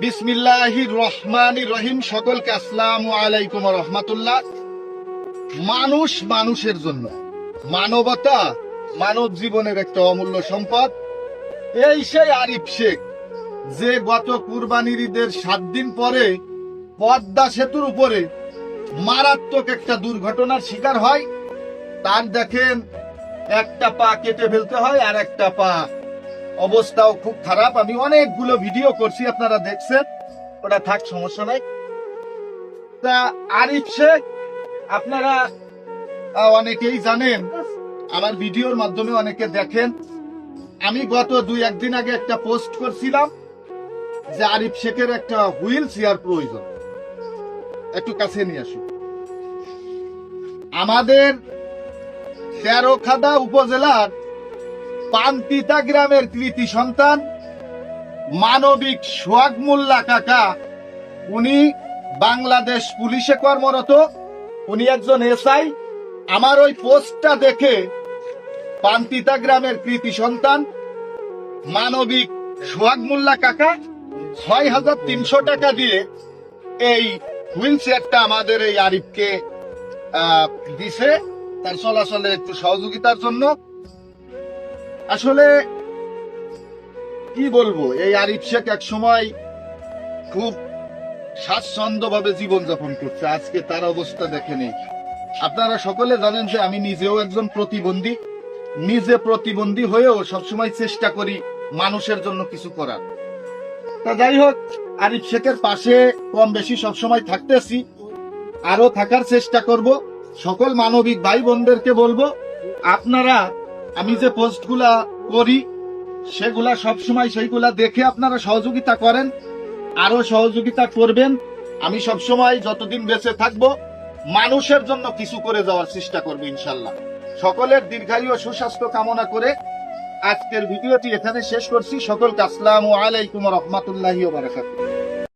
বিসমিল্লাহির রহমানির রহিম। সকলকে আসসালামু আলাইকুম ওয়া রাহমাতুল্লাহ। মানুষ মানুষের জন্য, মানবতা মানব জীবনের একটা অমূল্য সম্পদ। এই সেই আরিফ শেখ, যে গত কুরবানির ঈদের 7 দিন পরে পদ্মা সেতুর উপরে মারাত্মক একটা দুর্ঘটনার শিকার হয়। তার দেখেন একটা পা কেটে ফেলতে হয়, আর একটা পা অবস্থাও খুব খারাপ। আমি অনেকগুলো ভিডিও করছি, আপনারা দেখছেন, ওটা থাক, সমস্যা নাই। তা আরিফ শেখ আপনারা অনেকেই জানেন, আমার ভিডিওর মাধ্যমে অনেকে দেখেন। আমি গত 2-1 দিন আগে একটা পোস্ট করছিলাম যে আরিফ শেখের একটা হুইল চেয়ার প্রয়োজন। একটু কাছে নিয়ে আসুন। আমাদের তেরোখাদা উপজেলার পান্তিতা গ্রামের কৃতি সন্তান মানবিক সোহাগ মোল্লা কাকা, উনি বাংলাদেশ পুলিশে কর্মরত, উনি একজন এসআই। আমার ওই পোস্টটা দেখে পান্তিতা গ্রামের কৃতি সন্তান মানবিক সোহাগ মোল্লা কাকা ৬,৩০০ টাকা দিয়ে এই হুইল চেয়ারটা আমাদের এই আরিফকে দিছে, তার চলাচলে একটু সহযোগিতার জন্য। আসলে কি বলবো, এই আরিফ শেখ এক সময় খুব স্বাচ্ছন্দ্যভাবে জীবনযাপন করছে, আজকে তার অবস্থা দেখেনি। আপনারা সকলে জানেন যে আমি নিজেও একজন প্রতিবন্ধী, নিজে প্রতিবন্ধী হয়েও সবসময় চেষ্টা করি মানুষের জন্য কিছু করার। তা যাই হোক, আরিফ শেখের পাশে কম বেশি সবসময় থাকতেছি, আরো থাকার চেষ্টা করব। সকল মানবিক ভাই বোনদেরকে বলবো, আপনারা আমি যে পোস্টগুলা করি সেগুলা সবসময় সেইগুলা দেখে আপনারা সহযোগিতা করেন, আরো সহযোগিতা করবেন। আমি সবসময় যতদিন বেঁচে থাকবো মানুষের জন্য কিছু করে যাওয়ার চেষ্টা করবো ইনশাল্লাহ। সকলের দীর্ঘায়ু ও সুস্বাস্থ্য কামনা করে আজকের ভিডিওটি এখানে শেষ করছি। সকলকে আসসালামু আলাইকুম ওয়া রাহমাতুল্লাহি ওয়া বারাকাতুহু।